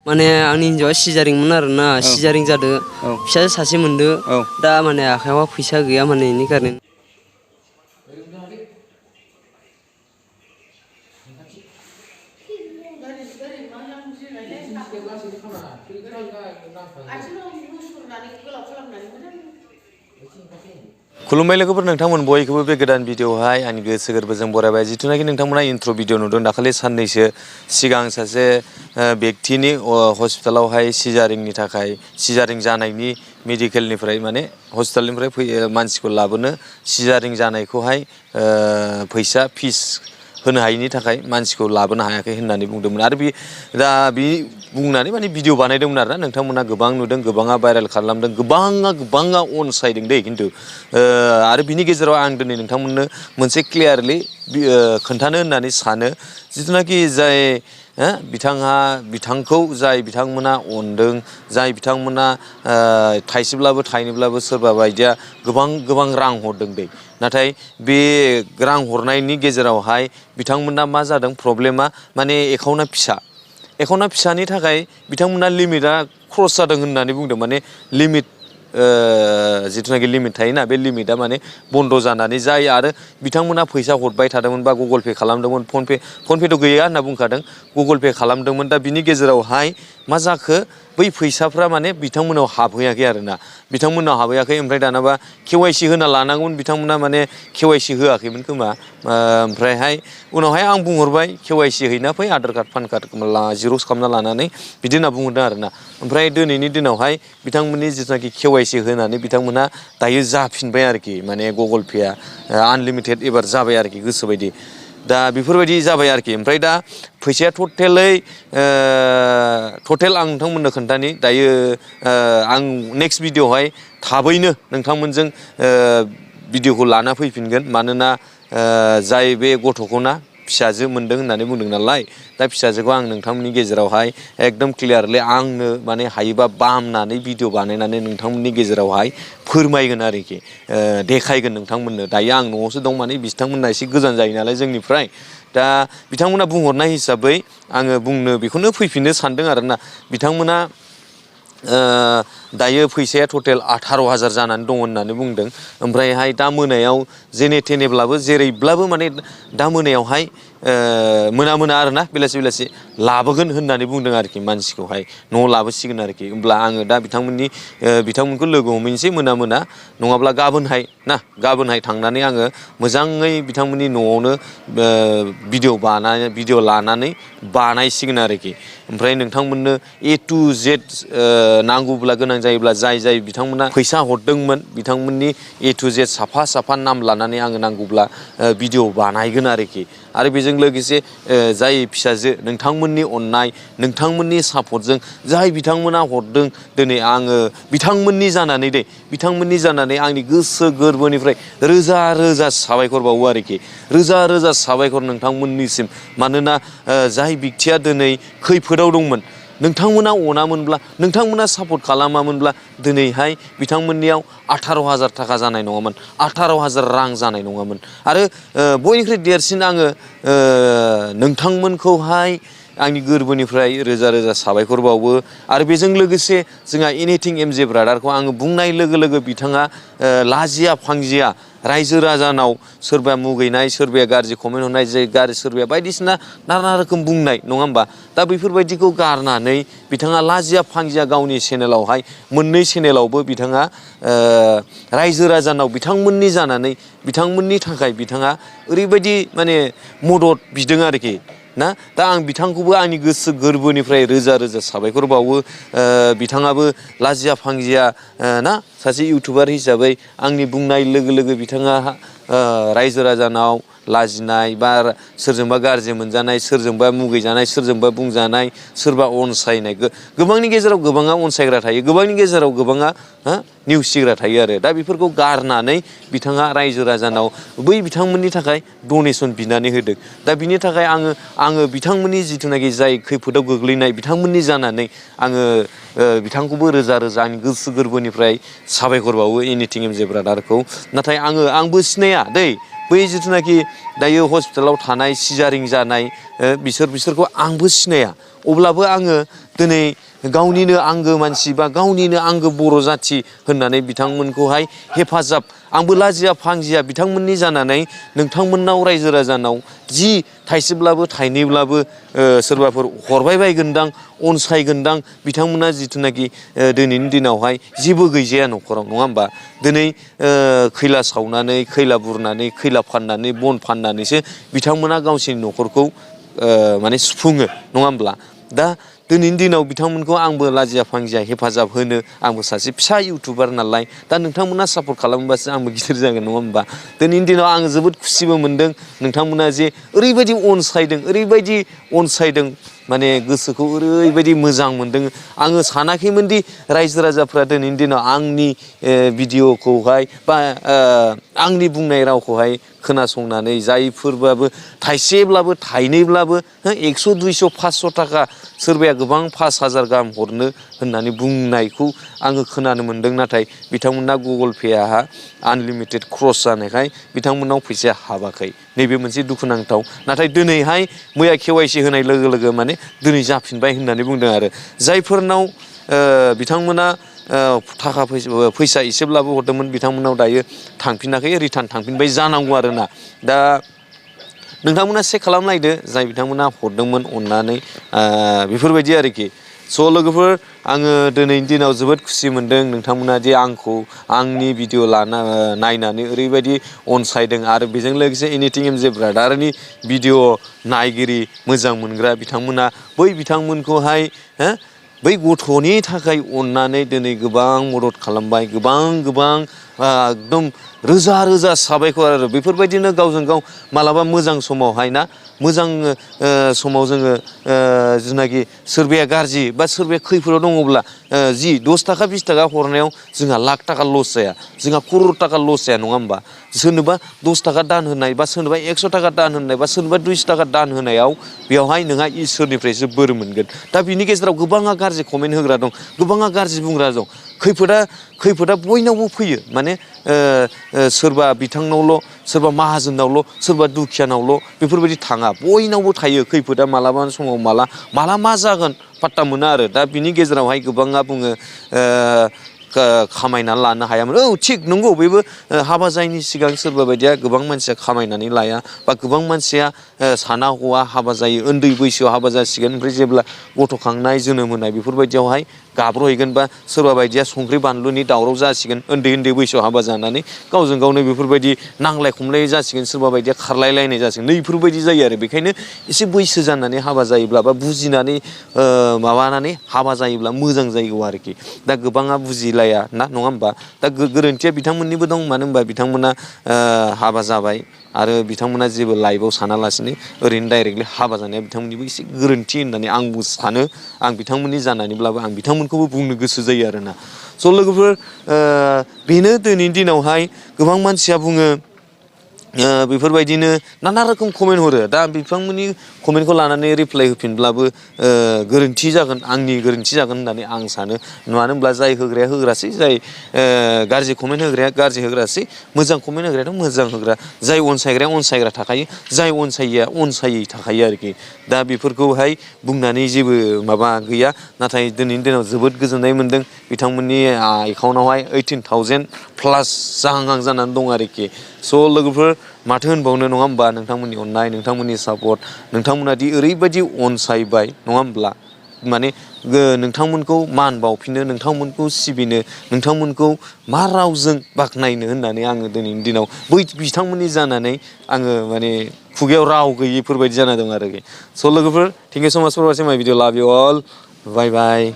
माने आंनि हिन्जावा सिजारिंमोन आरोना सिजारिं जादो फिसाजो सासे मोनदो दा माने आखायाव फैसा गैया माने इनि कारने खुलुमबाय लोगोफोर नोंथांमोन बयखौबो बे गोदान भिडिअआवहाय आंनि गोसो गोरबोजों बरायबाय जिथुनाखि नोंथांमोना इन्ट्र' भिडिअ नुदों दाखालि साननैसो सिगां सासे व्यक्तिनि हस्पिटालावहाय सिजारिंनि थाखाय सिजारिं जानायनि मेडिकेलनिफ्राय माने हस्पिटालनिफ्राय मानसिखौ लाबोनो सिजारिं जानायखौहाय फैसा फिस होनो हायिनि थाखाय मानसिखौ लाबोनो हायाखै होननानै बुंदोंमोन आरो दा बुंनानै माने भिडिअ बानायदोंमोन आरोना नोंथांमोना गोबां नुदों गोबाङा भाइरेल खालामदों गोबाङा अनसायदों दै खिन्थु आरो बिनि गेजेराव आं दिनै नोंथांमोननो मोनसे क्लियारलि खोन्थानो होननानै सानो जिथुनाखि जाय बिथांखौ जाय बिथांमोना अनदों जाय बिथांमोना थाइसेब्लाबो थाइनैब्लाबो सोरबा बायदिया गोबां रां हरदों दै नाथाय बे रां हरनायनि गेजेरावहाय बिथांमोना मा जादों प्रब्लेमा माने एकाउन्टआ फिसानि थाखाय बिथांमोना लिमिटआ क्रस जादों होननानै बुंदों माने लिमिट जिथुनाखि लिमिट थायोना बे लिमिटआ माने बन्द जानानै जाय आरो बिथांमोना फैसा हरबाय थादोंमोन बा गुगल पे खालामदोंमोन फनपेथ' गैया होनना बुंखादों गुगल पे खालामदोंमोन दा बिनि गेजेरावहाय मा जाखो बै फैसाफ्रा माने बिथांमोनाव हाबहैयाखै आरोना बिथांमोनाव हाबहैयाखै ओमफ्राय दानाबा KYC होना लानांगौमोन बिथांमोना माने KYC होआखैमोन खोमा ओमफ्रायहाय उनावहाय आं बुंहरबाय KYC हैना फै Aadhaar card PAN card xerox खालामना लानानै बिदि होनना बुंहरदों आरोना ओमफ्राय दिनैनि दिनावहाय बिथांमोननि जिथुनाखि KYC होनानै बिथांमोना दायो जाफिनबाय आरोखि माने गुगल पेआ आनलिमिटेड एबार जाबाय आरोखि गोसोबायदि दा बेफोरबायदि जाबाय आरोखि ओमफ्राय दा फैसाया टटेल आं नोंथांमोननो खोन्थानि दायो आं नेक्स्ट भिडिअआवहाय थाबैनो नोंथांमोनजों भिडिअखौ लाना फैफिनगोन मानोना जाय बे गथ'खौना फिसाजो मोनदों होननानै बुंदों नालाय दा फिसाजोखौ आं नोंथांमोननि गेजेरावहाय एकदम क्लियारलि आंनो माने हायोबा बामनानै भिडिअ बानायनानै नोंथांमोननि गेजेरावहाय फोरमायगोन आरोखि देखायगोन नोंथांमोननो दायो आं न'आवसो दं माने बिथांमोनना एसे गोजान जायो नालाय जोंनिफ्राय दा बिथांमोना बुंहरनाय हिसाबै आङो बुंनो बेखौनो फैफिननो सानदों आरोना बिथांमोना दायो फैसाया टटेल 18,000 जानानै दङ होननानै बुंदों ओमफ्रायहाय दा मोनायाव जेने थेनेब्लाबो जेरैब्लाबो माने दा मोनायावहाय मोना आरोना बेलासि लाबोगोन होननानै बुंदों आरोखि मानसिखौहाय न'आव लाबोसिगोन आरोखि होमब्ला आङो दा बिथांमोनखौ लोगो हमहैनोसै मोना नङाब्ला गाबोनहाय थांनानै आङो मोजाङै बिथांमोननि न'आवनो भिडिअ लानानै बानायसिगोन आरोखि ओमफ्राय नोंथांमोननो A to Z नांगौब्ला गोनां जायोब्ला जाय बिथांमोना फैसा हरदोंमोन बिथांमोननि A to Z साफा नाम लानानै आङो नांगौब्ला भिडिअ बानायगोन आरोखि आरो बेजों लोगोसे जाय फिसाजो नोंथांमोननि अननाय नोंथांमोननि सापर्टजों जाय बिथांमोना हरदों दिनै आङो बिथांमोननि जानानै आंनि गोसो गोरबोनिफ्राय रोजा साबायखर बावो आरोखि रोजा साबायखर नोंथांमोननिसिम मानोना जाय व्यक्तिया दिनै खैफोदाव दंमोन नोंथांमोना अनामोनब्ला नोंथांमोना सापर्ट खालामामोनब्ला दिनैहाय बिथांमोननियाव 18,000 थाखा जानाय नङामोन 18,000 रां जानाय नङामोन आरो बयनिख्रुइ देरसिन आङो नोंथांमोनखौहाय आंनि गोरबोनिफ्राय रोजा साबायखर बावो आरो बेजों लोगोसे जोंहा एनिथिं MJ ब्रादारखौ आङो बुंनाय लोगो बिथाङा लाजिया फांजिया रायजो राजानाव सोरबा मुगैनाय सोरबाया गाज्रि कमेन्ट हरनाय सोरबाया बायदिसिना नाना रोखोम बुंनाय नङा होमबा दा बेफोरबायदिखौ गारनानै बिथाङा लाजिया फांजिया गावनि चेनेलावहाय मोननै चेनेलावबो बिथाङा रायजो राजानाव बिथांमोननि जानानै बिथांमोननि थाखाय बिथाङा ओरैबायदि माने मदद बिदों आरोखि ना दा आं बिथांखौबो आंनि गोसो गोरबोनिफ्राय रोजा साबायखर बावो बिथाङाबो लाजिया फांजिया ना सासे इउटुबार हिसाबै आंनि बुंनाय लोगो बिथाङा रायजो राजानाव लाजिनाय बा सोरजोंबा गाज्रि मोनजानाय सोरजोंबा मुगैजानाय सोरजोंबा बुंजानाय सोरबा अनसायनाय गोबांनि गेजेराव गोबाङा अनसायग्रा थायो गोबांनि गेजेराव गोबाङा नेवसिग्रा थायो आरो दा बेफोरखौ गारनानै बिथाङा रायजो राजानाव बै बिथांमोननि थाखाय डनेसन बिनानै होदों दा बिनि थाखाय आङो बिथांमोननि जिथुनाखि जाय खैफोदाव गोग्लैनाय बिथांमोननि जानानै आङो बिथांखौबो रोजा आंनि गोसो गोरबोनिफ्राय साबायखर बावो एनिथिं MJ ब्रादारखौ नाथाय आंबो सिनाया दै बै जिथुनाखि दायो हस्पिटालाव थानाय सिजारिं जानाय बिसोरखौ आंबो सिनाया अब्लाबो आङो दिनै गावनिनो आंगो मानसि बा गावनिनो आंगो बर' जाथि होननानै बिथांमोनखौहाय हेफाजाब आंबो लाजिया फांजिया बिथांमोननि जानानै नोंथांमोननाव रायजो राजानाव जि थाइसेब्लाबो थाइनैब्लाबो सोरबाफोर हरबाय बायगोनदां अनसायगोनदां बिथांमोना जिथुनाखि दिनैनि दिनावहाय जेबो गैजाया न'खराव नङा होमबा दिनै खैला सावनानै खैला बुरनानै खैला फाननानै बन फाननानैसो बिथांमोना गावसोरनि न'खरखौ माने सुफुङो नङा होमब्ला दा दिनैनि दिनाव बिथांमोनखौ आंबो लाजिया फांजिया हेफाजाब होनो आंबो सासे फिसा इउटुबार नालाय दा नोंथांमोना सापर्ट खालामबासो आंबो गिदिर जागोन नङा होमबा दिनैनि दिनाव आङो जोबोद खुसिबो मोनदों नोंथांमोना जे ओरैबायदि अनसायदों माने गोसोखौ ओरैबायदि मोजां मोनदों आङो सानाखैमोनदि रायजो राजाफ्रा दिनैनि दिनाव आंनि भिडिअ'खौहाय बा आंनि बुंनाय रावखौहाय खोनासंनानै जायफोरबाबो थाइसेब्लाबो थाइनैब्लाबो 100 200 500 थाखा सोरबाया गोबां 5000 गाहाम हरनो होननानै बुंनायखौ आङो खोनानो मोनदों नाथाय बिथांमोना गुगोल पेआहा आनलिमिटेड क्रस जानायखाय बिथांमोननाव फैसाया हाबाखै नैबे मोनसे दुखुनांथाव नाथाय दिनैहाय मैया KYC होनाय लोगो लोगो माने दिनै जाफिनबाय होननानै बुंदों आरो जायफोरनाव बिथांमोना थाखा फैसा एसेब्लाबो हरदोंमोन बिथांमोनाव दायो थांफिनाखै रिटार्न थांफिनबाय जानांगौ आरोना दा नोंथांमोना चेक खालामनायदो जाय बिथांमोना हरदोंमोन अननानै बेफोरबायदि आरोखि स' लोगोफोर आङो दिनैनि दिनाव जोबोद खुसि मोनदों नोंथांमोना दि आंखौ आंनि भिडिअ नायनानै ओरैबायदि अनसायदों आरो बेजों लोगोसे एनिथिं एमजे ब्रादारनि भिडिअ नायगिरि मोजां मोनग्रा बिथांमोना बै बिथांमोनखौहाय बै गथ'नि थाखाय अननानै दिनै गोबां मदद खालामबाय गोबां एकदम रोजा रोजा साबायखर आरो बेफोरबायदिनो गावजों गाव मालाबा मोजां समावहाय ना मोजां समाव जोङो जिनाखि सोरबाया गाज्रि बा सोरबाया खैफोदाव दङब्ला जि 10 थाखा 20 थाखा हरनायाव जोंहा लाख थाखा लस जाया जोंहा क'रर थाखा लस जाया नङा होमबा सोरनोबा 10 थाखा दान होनाय बा सोरनोबा 100 थाखा दान होनाय बा सोरनोबा 200 थाखा दान होनायाव बेयावहाय नोंहा इसोरनिफ्रायसो बोर मोनगोन दा बिनि गेजेराव गोबाङा गाज्रि कमेन्ट होग्रा दं गोबाङा गाज्रि बुंग्रा दं खैफोदा बयनावबो फैयो माने सोरबा बिथांनावल' सोरबा माहाजोनावल' सोरबा दुखियानावल' बेफोरबायदि थाङा बयनावबो थायो खैफोदा मालाबा समाव माला मा जागोन पात्ता मोना आरो दा बिनि गेजेरावहाय गोबाङा बुङो खामायनानै लानो हायामोन थिग नंगौ बेबो हाबा जायैनि सिगां सोरबा बायदिया गोबां मानसिया खामायनानै लाया बा गोबां मानसिया साना हौवा हाबा जायो उन्दै बैसोआव हाबा जासिगोन ओमफ्राय जेब्ला गथ'खांनाय जोनोम होनाय बेफोरबायदियावहाय गाब्र'हैगोन बा सोरबा बायदिया संख्रि बानलुनि दावराव जासिगोन उन्दै बैसोआव हाबा जानानै गावजों गावनो बेफोरबायदि नांलाय खमलाय जासिगोन सोरबा बायदिया खारलायलायनाय जासिगोन नैफोरबायदि जायो आरो बेखायनो एसे बैसो जानानै हाबा जायोब्ला बा बुजिनानै माबानानै हाबा जायोब्ला मोजां जायो आरोखि दा गोबाङा बुजिलाया ना नङा होमबा दा गोरोन्थिया बिथांमोननिबो दं मानो होनबा बिथांमोना हाबा जाबाय आरो बिथांमोना जेबो लाइफआव सानालासिनो ओरैनो डाइरेक्टलि हाबा जानाया बिथांमोननिबो एसे गोरोन्थि होननानै आंबो सानो आं बिथांमोननि जानानैब्लाबो आं बिथांमोनखौबो बुंनो गोसो जायो आरोना स' लोगोफोर बेनो दिनैनि दिनावहाय गोबां मानसिया बुङो बेफोरबायदिनो नाना रोखोम कमेन्ट हरो दा बिथांमोननि कमेन्टखौ लानानै रिप्लाइ होफिनब्लाबो गोरोन्थि जागोन आंनि गोरोन्थि जागोन होननानै आं सानो मानो होनब्ला जाय होग्राया होग्रासै जाय गाज्रि कमेन्ट होग्राया गाज्रि होग्रासै मोजां कमेन्ट होग्रायाथ' मोजां होग्रा जाय अनसायग्राया अनसायग्रा थाखायो जाय अनसायिया अनसायै थाखायो आरोखि दा बेफोरखौहाय बुंनानै जेबो माबा गैया नाथाय दिनैनि दिनाव जोबोद गोजोननाय मोनदों बिथांमोननि एकाउन्टावहाय 18,000 प्लास जाहां जानानै दं आरोखि स' लोगोफोर माथो होनबावनो नङा होमबा नोंथांमोननि अननाय नोंथांमोननि सापर्ट नोंथांमोना दि ओरैबायदि अनसायबाय नङा होमब्ला माने नोंथांमोनखौ मान बावफिनो नोंथांमोनखौ सिबिनो नोंथांमोनखौ मा रावजों बाख्नायनो होननानै आङो दिनैनि दिनाव बै बिथांमोननि जानानै आङो माने खुगायाव राव गैयिफोरबायदि जाना दं आरोखि स' लोगोफोर थेंक इउ स' माच फर वाचिं माय भिडिअ लाभ इउ अल बाय बाय